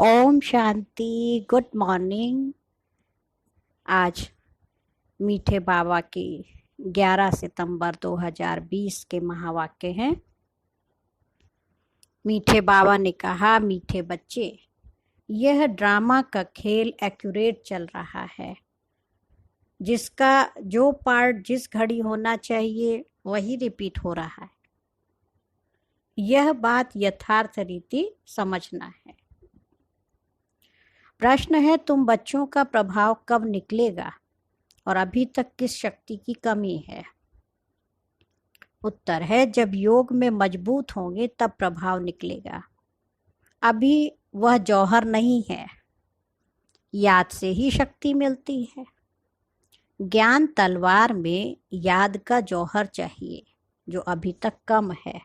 Om Shanti. Good morning. आज मीठे बाबा की 11 सितंबर 2020 के महावाक्य हैं। मीठे बाबा ने कहा, मीठे बच्चे, यह ड्रामा का खेल एक्यूरेट चल रहा है। जिसका जो पार्ट जिस घड़ी होना चाहिए वही रिपीट हो रहा है। यह बात यथार्थ रीति समझना है। प्रश्न है, तुम बच्चों का प्रभाव कब निकलेगा और अभी तक किस शक्ति की कमी है? उत्तर है, जब योग में मजबूत होंगे तब प्रभाव निकलेगा। अभी वह जौहर नहीं है। याद से ही शक्ति मिलती है। ज्ञान तलवार में याद का जौहर चाहिए, जो अभी तक कम है।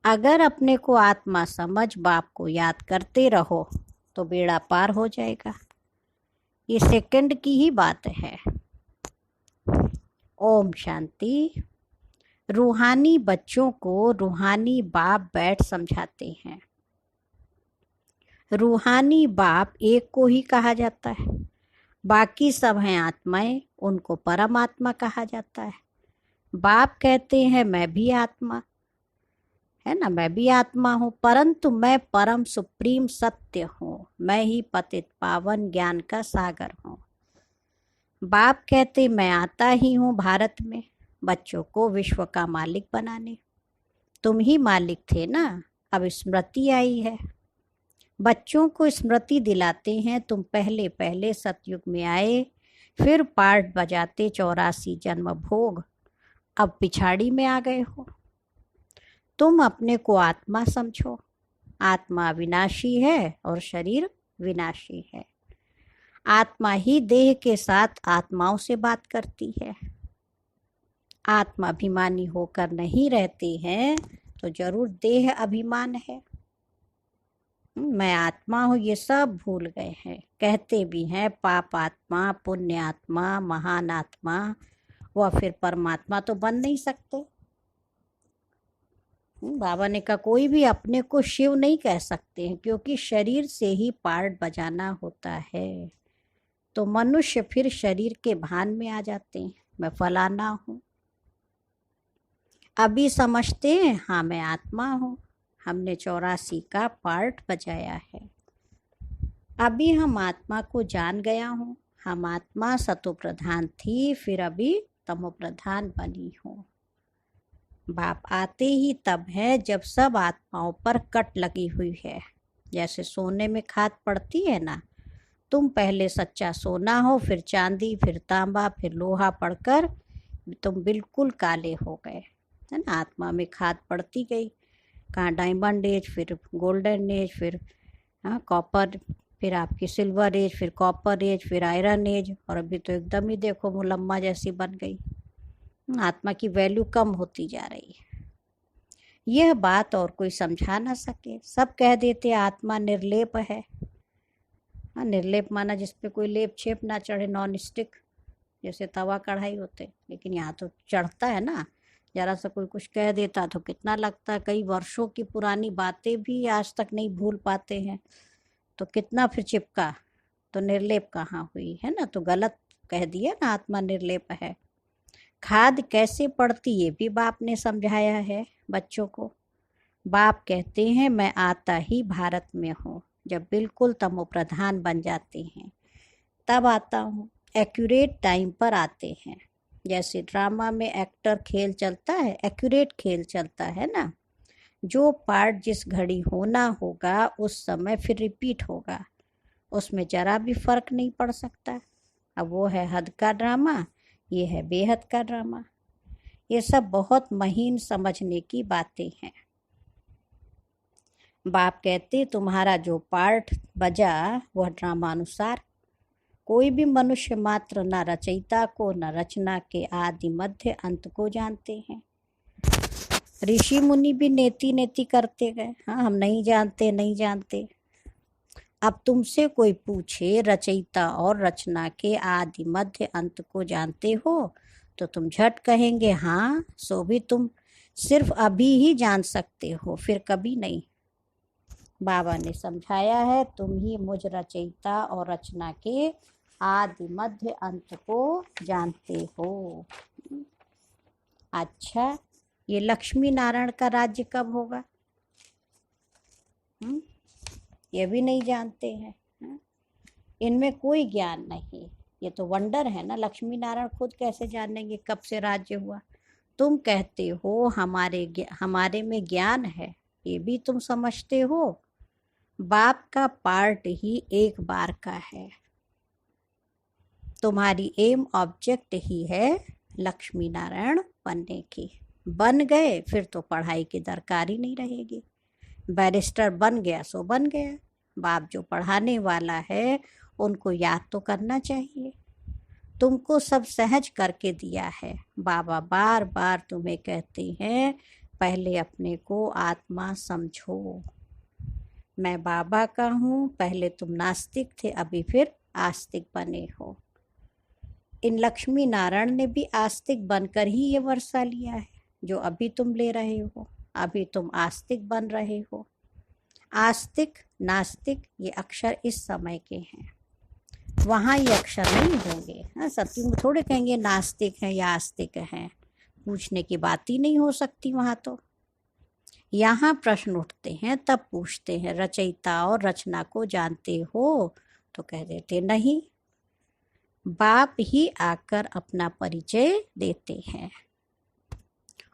अगर अपने को आत्मा समझ बाप को याद करते रहो तो बेड़ा पार हो जाएगा। ये सेकंड की ही बात है। ओम शांति। रूहानी बच्चों को रूहानी बाप बैठ समझाते हैं। रूहानी बाप एक को ही कहा जाता है, बाकी सब हैं आत्माएं, उनको परमात्मा कहा जाता है। बाप कहते हैं मैं भी आत्मा है ना, मैं भी आत्मा हूँ, परंतु मैं परम सुप्रीम सत्य हूँ। मैं ही पतित पावन ज्ञान का सागर हूँ। बाप कहते मैं आता ही हूँ भारत में बच्चों को विश्व का मालिक बनाने। तुम ही मालिक थे ना, अब स्मृति आई है। बच्चों को स्मृति दिलाते हैं, तुम पहले पहले सतयुग में आए, फिर पार्ट बजाते 84 जन्म भोग, अब पिछाड़ी में आ गए हो। तुम अपने को आत्मा समझो। आत्मा विनाशी है और शरीर विनाशी है। आत्मा ही देह के साथ आत्माओं से बात करती है। आत्मा अभिमानी होकर नहीं रहते हैं तो जरूर देह अभिमान है। मैं आत्मा हूँ ये सब भूल गए हैं। कहते भी हैं पाप आत्मा, पुण्य आत्मा, महान आत्मा, वह फिर परमात्मा तो बन नहीं सकते। बाबा ने कहा कोई भी अपने को शिव नहीं कह सकते हैं, क्योंकि शरीर से ही पार्ट बजाना होता है। तो मनुष्य फिर शरीर के भान में आ जाते हैं, मैं फलाना हूँ। अभी समझते हैं हाँ मैं आत्मा हूँ, हमने 84 का पार्ट बजाया है। अभी हम आत्मा को जान गया हूँ। हम आत्मा सतो प्रधान थी, फिर अभी तमो प्रधान बनी हूँ। बाप आते ही तब है जब सब आत्माओं पर कट लगी हुई है। जैसे सोने में खाद पड़ती है ना, तुम पहले सच्चा सोना हो, फिर चांदी, फिर तांबा, फिर लोहा पड़कर तुम बिल्कुल काले हो गए, है ना। आत्मा में खाद पड़ती गई, कहाँ डायमंड एज, फिर गोल्डन एज, फिर कॉपर, फिर आपकी सिल्वर एज, फिर कॉपर एज, फिर आयरन एज, और अभी तो एकदम ही देखो मुलम्मा जैसी बन गई। आत्मा की वैल्यू कम होती जा रही है। यह बात और कोई समझा ना सके। सब कह देते आत्मा निर्लेप है। निर्लेप माना जिसपे कोई लेप छेप ना चढ़े, नॉन स्टिक, जैसे तवा कढ़ाई होते। लेकिन यहाँ तो चढ़ता है ना। जरा सा कोई कुछ कह देता तो कितना लगता है। कई वर्षों की पुरानी बातें भी आज तक नहीं भूल पाते हैं, तो कितना फिर चिपका। तो निर्लेप कहाँ हुई, है ना। तो गलत कह दिया ना, आत्मा निर्लेप है। खाद कैसे पड़ती ये भी बाप ने समझाया है बच्चों को। बाप कहते हैं मैं आता ही भारत में हूँ, जब बिल्कुल तमो प्रधान बन जाते हैं तब आता हूँ। एक्यूरेट टाइम पर आते हैं। जैसे ड्रामा में एक्टर खेल चलता है, एक्यूरेट खेल चलता है ना। जो पार्ट जिस घड़ी होना होगा उस समय फिर रिपीट होगा, उसमें जरा भी फर्क नहीं पड़ सकता। अब वो है हद का ड्रामा, ये है बेहद का ड्रामा। ये सब बहुत महीन समझने की बातें हैं। बाप कहते तुम्हारा जो पार्ट बजा वह ड्रामा अनुसार। कोई भी मनुष्य मात्र न रचयिता को न रचना के आदि मध्य अंत को जानते हैं। ऋषि मुनि भी नेति नेति करते गए, हाँ हम नहीं जानते नहीं जानते। अब तुमसे कोई पूछे रचयिता और रचना के आदि मध्य अंत को जानते हो, तो तुम झट कहेंगे हाँ, सो भी तुम सिर्फ अभी ही जान सकते हो, फिर कभी नहीं। बाबा ने समझाया है, तुम ही मुझ रचयिता और रचना के आदि मध्य अंत को जानते हो। अच्छा, ये लक्ष्मी नारायण का राज्य कब होगा? ये भी नहीं जानते हैं। इनमें कोई ज्ञान नहीं। ये तो वंडर है ना, लक्ष्मी नारायण खुद कैसे जानेंगे कब से राज्य हुआ? तुम कहते हो हमारे में ज्ञान है, ये भी तुम समझते हो। बाप का पार्ट ही एक बार का है। तुम्हारी एम ऑब्जेक्ट ही है लक्ष्मी नारायण बनने की। बन गए फिर तो पढ़ाई की दरकार ही नहीं रहेगी। बैरिस्टर बन गया सो बन गया। बाप जो पढ़ाने वाला है उनको याद तो करना चाहिए। तुमको सब सहज करके दिया है। बाबा बार बार तुम्हें कहते हैं, पहले अपने को आत्मा समझो। मैं बाबा का हूँ। पहले तुम नास्तिक थे, अभी फिर आस्तिक बने हो। इन लक्ष्मी नारायण ने भी आस्तिक बनकर ही ये वर्षा लिया है जो अभी तुम ले रहे हो। अभी तुम आस्तिक बन रहे हो। आस्तिक नास्तिक ये अक्षर इस समय के हैं, वहाँ ये अक्षर नहीं होंगे। हाँ, सत्य में थोड़े कहेंगे नास्तिक हैं या आस्तिक हैं, पूछने की बात ही नहीं हो सकती वहाँ तो। यहाँ प्रश्न उठते हैं तब पूछते हैं, रचयिता और रचना को जानते हो? तो कह देते नहीं। बाप ही आकर अपना परिचय देते हैं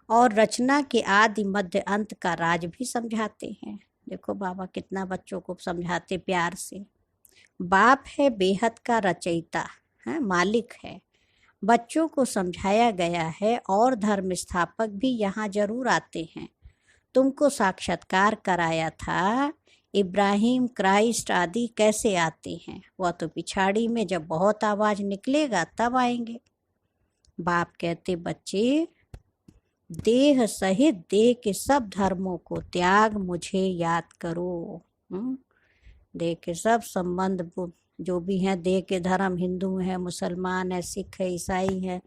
और रचना के आदि मध्य अंत का राज भी समझाते हैं। देखो बाबा कितना बच्चों को समझाते प्यार से। बाप है बेहद का रचयिता है, मालिक है। बच्चों को समझाया गया है और धर्म स्थापक भी यहाँ जरूर आते हैं। तुमको साक्षात्कार कराया था। इब्राहिम, क्राइस्ट आदि कैसे आते हैं? वह तो पिछाड़ी में जब बहुत आवाज निकलेगा तब आएंगे। बाप कहते, बच्चे देह सहित देह के सब धर्मों को त्याग मुझे याद करो। देह के सब संबंध जो भी हैं, देह के धर्म, हिंदू है, मुसलमान है, सिख है, ईसाई है,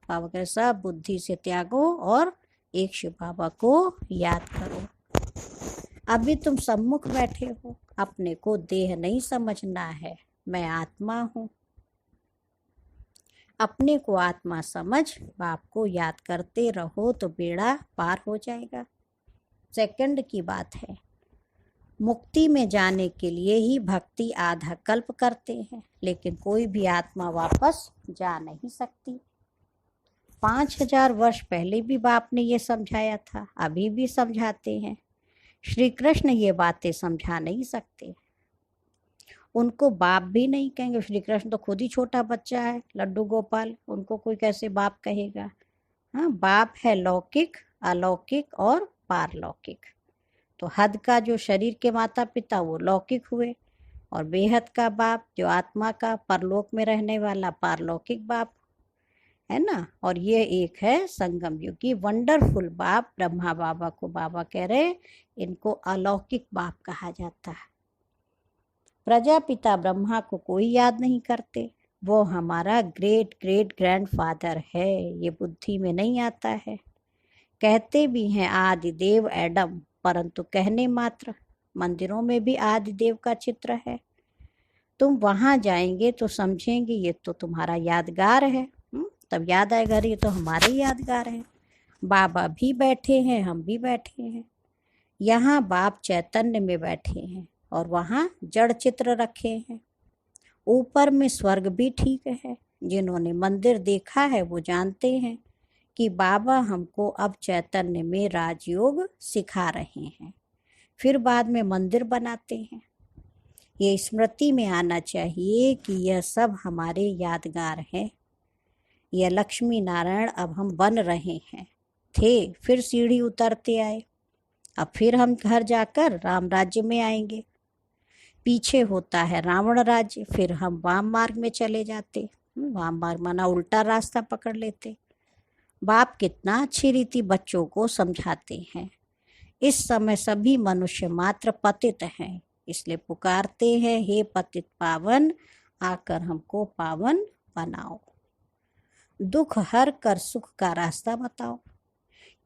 बाबा के सब बुद्धि से त्यागो और एक शिव बाबा को याद करो। अभी तुम सम्मुख बैठे हो, अपने को देह नहीं समझना है। मैं आत्मा हूँ। अपने को आत्मा समझ बाप को याद करते रहो तो बेड़ा पार हो जाएगा। सेकंड की बात है, मुक्ति में जाने के लिए ही भक्ति आधा कल्प करते हैं, लेकिन कोई भी आत्मा वापस जा नहीं सकती। 5000 वर्ष पहले भी बाप ने ये समझाया था, अभी भी समझाते हैं। श्री कृष्ण ये बातें समझा नहीं सकते, उनको बाप भी नहीं कहेंगे। श्री कृष्ण तो खुद ही छोटा बच्चा है, लड्डू गोपाल, उनको कोई कैसे बाप कहेगा? हाँ, बाप है लौकिक, अलौकिक और पारलौकिक। तो हद का जो शरीर के माता पिता वो लौकिक हुए, और बेहद का बाप जो आत्मा का परलोक में रहने वाला पारलौकिक बाप है ना। और ये एक है संगम युगी वंडरफुल बाप, ब्रह्मा बाबा को बाबा कह रहे, इनको अलौकिक बाप कहा जाता है। प्रजापिता ब्रह्मा को कोई याद नहीं करते, वो हमारा ग्रेट ग्रेट ग्रैंडफादर है। ये बुद्धि में नहीं आता है। कहते भी हैं आदि देव एडम, परंतु कहने मात्र। मंदिरों में भी आदि देव का चित्र है। तुम वहां जाएंगे तो समझेंगे ये तो तुम्हारा यादगार है। तब याद आएगा, ये तो हमारे यादगार है। बाबा भी बैठे हैं, हम भी बैठे हैं। यहाँ बाप चैतन्य में बैठे हैं और वहाँ जड़ चित्र रखे हैं। ऊपर में स्वर्ग भी ठीक है। जिन्होंने मंदिर देखा है वो जानते हैं कि बाबा हमको अब चैतन्य में राजयोग सिखा रहे हैं, फिर बाद में मंदिर बनाते हैं। ये स्मृति में आना चाहिए कि यह सब हमारे यादगार हैं। यह लक्ष्मी नारायण अब हम बन रहे हैं, थे, फिर सीढ़ी उतरते आए, अब फिर हम घर जाकर राम राज्य में आएंगे। पीछे होता है रावण राज्य, फिर हम वाम मार्ग में चले जाते। वाम मार्ग माना उल्टा रास्ता पकड़ लेते। बाप कितना अच्छी रीति बच्चों को समझाते हैं। इस समय सभी मनुष्य मात्र पतित हैं, इसलिए पुकारते हैं, हे पतित पावन, आकर हमको पावन बनाओ। दुख हर कर सुख का रास्ता बताओ।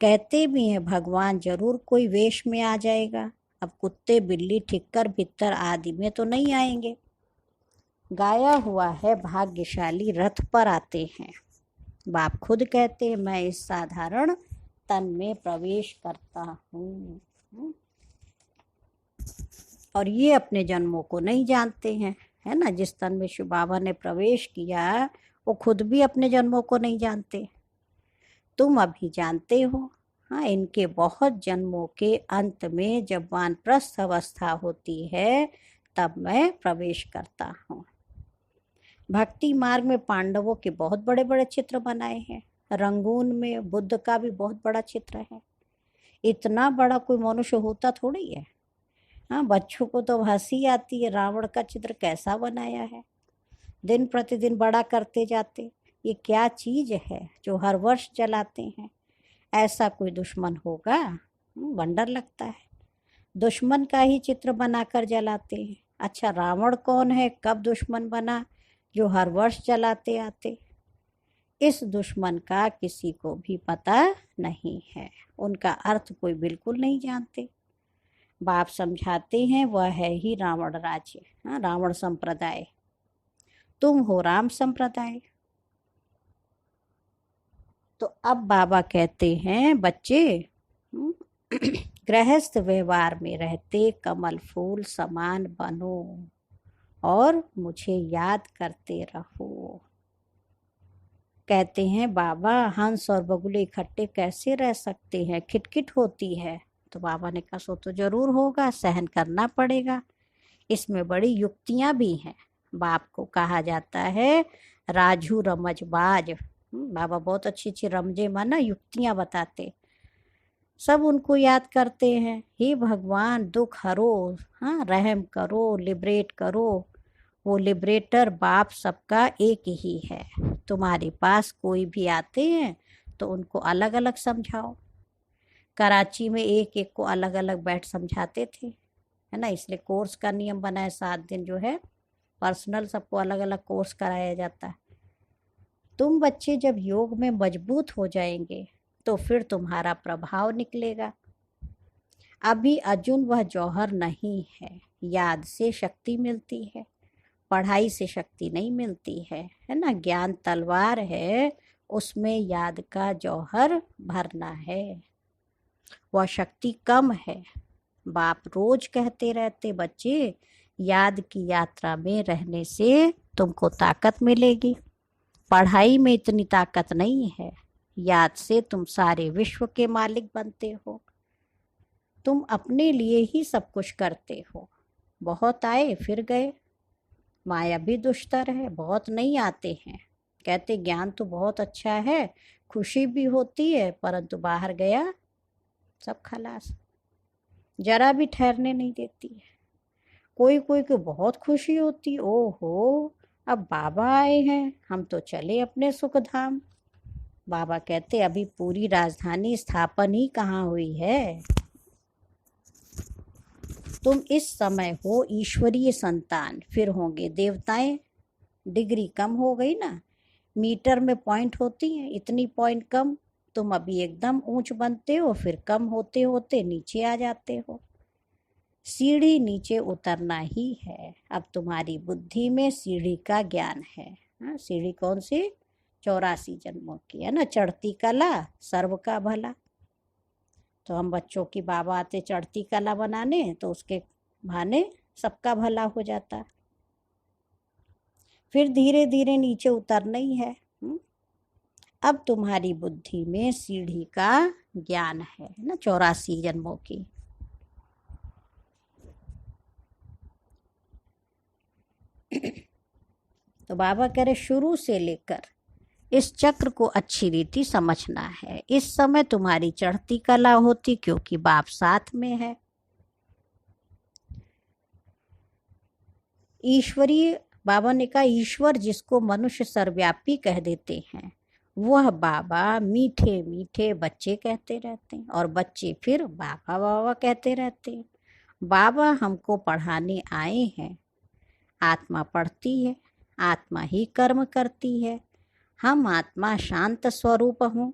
कहते भी हैं भगवान जरूर कोई वेश में आ जाएगा। अब कुत्ते बिल्ली ठिक्कर भित्तर आदि में तो नहीं आएंगे। गाया हुआ है भाग्यशाली रथ पर आते हैं। बाप खुद कहते हैं मैं इस साधारण तन में प्रवेश करता हूँ। और ये अपने जन्मों को नहीं जानते हैं, है ना। जिस तन में शिव बाबा ने प्रवेश किया वो खुद भी अपने जन्मों को नहीं जानते। तुम अभी जानते हो। हाँ, इनके बहुत जन्मों के अंत में जब वानप्रस्थ अवस्था होती है तब मैं प्रवेश करता हूँ। भक्ति मार्ग में पांडवों के बहुत बड़े बड़े चित्र बनाए हैं। रंगून में बुद्ध का भी बहुत बड़ा चित्र है। इतना बड़ा कोई मनुष्य होता थोड़ी है। हाँ, बच्चों को तो हंसी आती है, रावण का चित्र कैसा बनाया है। दिन प्रतिदिन बड़ा करते जाते। ये क्या चीज है जो हर वर्ष जलाते हैं। ऐसा कोई दुश्मन होगा? वंडर लगता है। दुश्मन का ही चित्र बनाकर जलाते हैं। अच्छा, रावण कौन है, कब दुश्मन बना जो हर वर्ष जलाते आते? इस दुश्मन का किसी को भी पता नहीं है। उनका अर्थ कोई बिल्कुल नहीं जानते। बाप समझाते हैं वह है ही रावण राज्य, रावण संप्रदाय। तुम हो राम संप्रदाय। तो अब बाबा कहते हैं बच्चे, गृहस्थ व्यवहार में रहते कमल फूल समान बनो और मुझे याद करते रहो। कहते हैं बाबा हंस और बगुले इकट्ठे कैसे रह सकते हैं, खिटखिट होती है। तो बाबा ने कहा सो तो जरूर होगा, सहन करना पड़ेगा। इसमें बड़ी युक्तियां भी हैं। बाप को कहा जाता है राजू रमजबाज। बाबा बहुत अच्छी अच्छी रमजे माना युक्तियां बताते। सब उनको याद करते हैं, हे भगवान दुख हरो, हाँ रहम करो, लिबरेट करो। वो लिबरेटर बाप सबका एक ही है। तुम्हारे पास कोई भी आते हैं तो उनको अलग अलग समझाओ। कराची में एक एक को अलग अलग बैठ समझाते थे, है ना। इसलिए कोर्स का नियम बना है, 7 दिन जो है पर्सनल सबको अलग अलग कोर्स कराया जाता है। तुम बच्चे जब योग में मजबूत हो जाएंगे तो फिर तुम्हारा प्रभाव निकलेगा। अभी अर्जुन वह जौहर नहीं है। याद से शक्ति मिलती है, पढ़ाई से शक्ति नहीं मिलती है ना। ज्ञान तलवार है, उसमें याद का जौहर भरना है। वह शक्ति कम है। बाप रोज कहते रहते बच्चे याद की यात्रा में रहने से तुमको ताकत मिलेगी। पढ़ाई में इतनी ताकत नहीं है। याद से तुम सारे विश्व के मालिक बनते हो। तुम अपने लिए ही सब कुछ करते हो। बहुत आए फिर गए। माया भी दुष्टर है, बहुत नहीं आते हैं। कहते ज्ञान तो बहुत अच्छा है, खुशी भी होती है, परंतु बाहर गया सब खलास, जरा भी ठहरने नहीं देती है। कोई कोई को बहुत खुशी होती, ओहो अब बाबा आए हैं, हम तो चले अपने सुख धाम। बाबा कहते अभी पूरी राजधानी स्थापन ही कहाँ हुई है। तुम इस समय हो ईश्वरीय संतान, फिर होंगे देवताएं। डिग्री कम हो गई ना, मीटर में पॉइंट होती हैं, इतनी पॉइंट कम। तुम अभी एकदम ऊंच बनते हो, फिर कम होते होते नीचे आ जाते हो। सीढ़ी नीचे उतरना ही है। अब तुम्हारी बुद्धि में सीढ़ी का ज्ञान है। हाँ, सीढ़ी कौन सी? 84 जन्मों की, है ना। चढ़ती कला सर्व का भला। तो हम बच्चों की बाबा आते चढ़ती कला बनाने, तो उसके बहाने सबका भला हो जाता। फिर धीरे धीरे नीचे उतरना ही है। अब तुम्हारी बुद्धि में सीढ़ी का ज्ञान है ना, 84 जन्मों की। तो बाबा कह रहे शुरू से लेकर इस चक्र को अच्छी रीति समझना है। इस समय तुम्हारी चढ़ती कला होती क्योंकि बाप साथ में है। ईश्वरीय, बाबा ने कहा ईश्वर जिसको मनुष्य सर्वव्यापी कह देते हैं, वह बाबा मीठे मीठे बच्चे कहते रहते हैं और बच्चे फिर बाबा बाबा कहते रहते हैं। बाबा हमको पढ़ाने आए हैं। आत्मा पढ़ती है, आत्मा ही कर्म करती है। हम आत्मा शांत स्वरूप हूँ।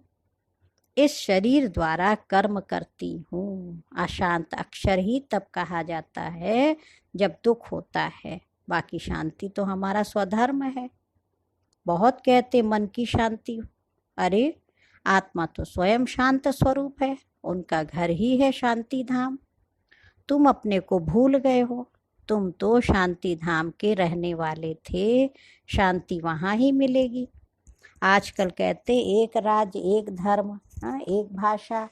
इस शरीर द्वारा कर्म करती हूँ। अशांत अक्षर ही तब कहा जाता है जब दुख होता है, बाकी शांति तो हमारा स्वधर्म है। बहुत कहते मन की शांति, अरे आत्मा तो स्वयं शांत स्वरूप है, उनका घर ही है शांति धाम। तुम अपने को भूल गए हो, तुम तो शांति धाम के रहने वाले थे, शांति वहाँ ही मिलेगी। आजकल कहते एक राज्य एक धर्म, एक भाषा,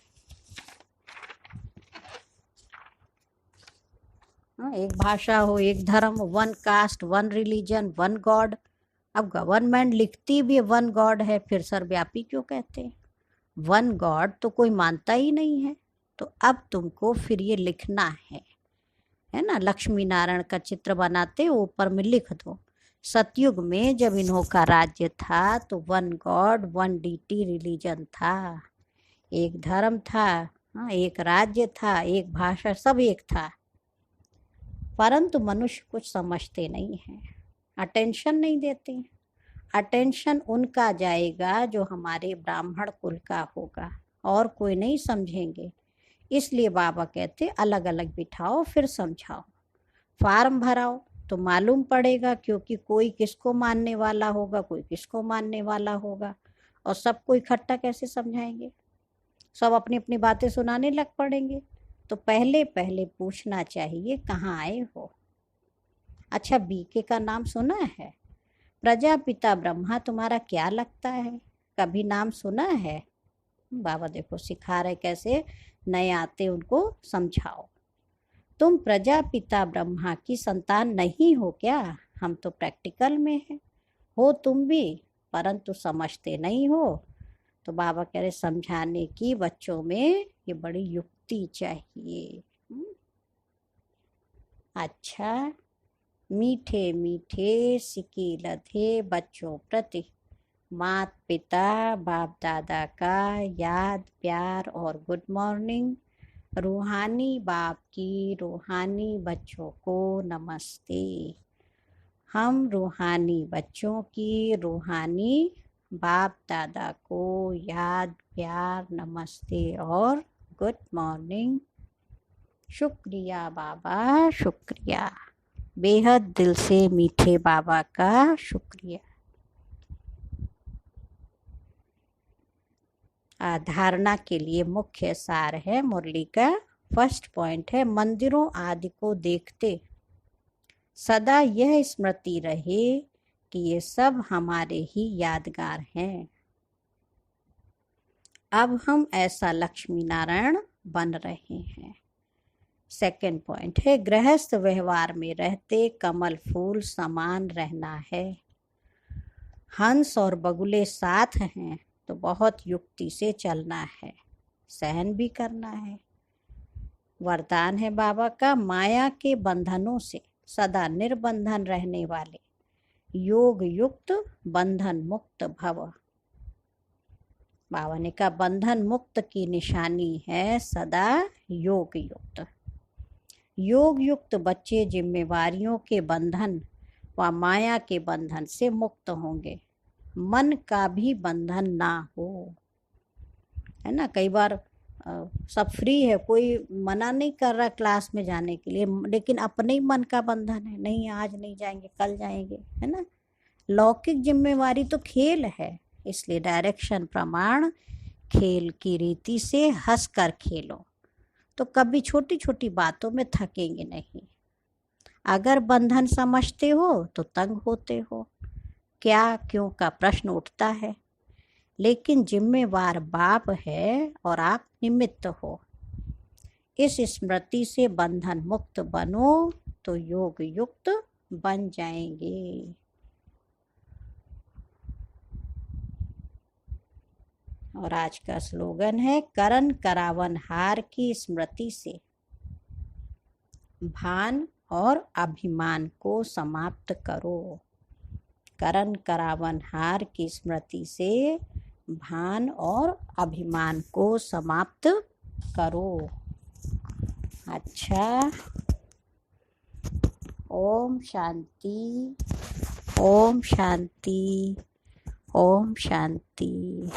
एक भाषा हो एक धर्म, one cast one religion one God. अब गवर्नमेंट लिखती भी वन गॉड है, फिर सर्वव्यापी क्यों कहते हैं? वन गॉड तो कोई मानता ही नहीं है। तो अब तुमको फिर ये लिखना है ना, लक्ष्मी नारायण का चित्र बनाते ऊपर में लिख दो, सतयुग में जब इन्हों का राज्य था तो one god one deity religion था, एक धर्म था, एक राज्य था, एक भाषा, सब एक था। परंतु मनुष्य कुछ समझते नहीं हैं, अटेंशन नहीं देते। अटेंशन उनका जाएगा जो हमारे ब्राह्मण कुल का होगा, और कोई नहीं समझेंगे। इसलिए बाबा कहते अलग अलग बिठाओ फिर समझाओ। फार्म भराओ तो मालूम पड़ेगा, क्योंकि कोई किसको मानने वाला होगा, कोई किसको मानने वाला होगा, और सबको इकट्ठा कैसे समझाएंगे? सब अपनी अपनी बातें सुनाने लग पड़ेंगे। तो पहले पहले पूछना चाहिए कहाँ आए हो। अच्छा, बीके का नाम सुना है? प्रजापिता ब्रह्मा तुम्हारा क्या लगता है? कभी नाम सुना है? बाबा देखो सिखा रहे कैसे नए आते उनको समझाओ। तुम प्रजापिता ब्रह्मा की संतान नहीं हो क्या? हम तो प्रैक्टिकल में हैं, हो तुम भी, परंतु समझते नहीं हो। तो बाबा कह रहे समझाने की बच्चों में ये बड़ी युक्ति चाहिए। अच्छा, मीठे मीठे सिक्के लधे बच्चों प्रति माता पिता बाप दादा का याद प्यार और गुड मॉर्निंग। रूहानी बाप की रूहानी बच्चों को नमस्ते। हम रूहानी बच्चों की रूहानी बाप दादा को याद प्यार नमस्ते और गुड मॉर्निंग। शुक्रिया बाबा, शुक्रिया, बेहद दिल से मीठे बाबा का शुक्रिया। धारणा के लिए मुख्य सार है मुरली का। फर्स्ट पॉइंट है, मंदिरों आदि को देखते सदा यह स्मृति रहे कि ये सब हमारे ही यादगार हैं। अब हम ऐसा लक्ष्मी नारायण बन रहे हैं। सेकंड पॉइंट है, गृहस्थ व्यवहार में रहते कमल फूल समान रहना है। हंस और बगुले साथ हैं तो बहुत युक्ति से चलना है, सहन भी करना है। वरदान है बाबा का, माया के बंधनों से सदा निर्बंधन रहने वाले योग युक्त बंधन मुक्त भव। बाबा ने कहा बंधन मुक्त की निशानी है सदा योग युक्त। योग युक्त बच्चे जिम्मेवारियों के बंधन व माया के बंधन से मुक्त होंगे, मन का भी बंधन ना हो, है ना। कई बार सब फ्री है, कोई मना नहीं कर रहा क्लास में जाने के लिए, लेकिन अपने ही मन का बंधन है, नहीं आज नहीं जाएंगे कल जाएंगे, है ना। लौकिक जिम्मेवारी तो खेल है, इसलिए डायरेक्शन प्रमाण खेल की रीति से हंस कर खेलो तो कभी छोटी छोटी बातों में थकेंगे नहीं। अगर बंधन समझते हो तो तंग होते हो, क्या क्यों का प्रश्न उठता है, लेकिन जिम्मेवार बाप है और आप निमित्त हो। इस स्मृति से बंधन मुक्त बनो तो योग युक्त बन जाएंगे। और आज का स्लोगन है, करण करावन हार की स्मृति से भान और अभिमान को समाप्त करो। करण करावन हार की स्मृति से भान और अभिमान को समाप्त करो। अच्छा, ओम शांति, ओम शांति, ओम शांति।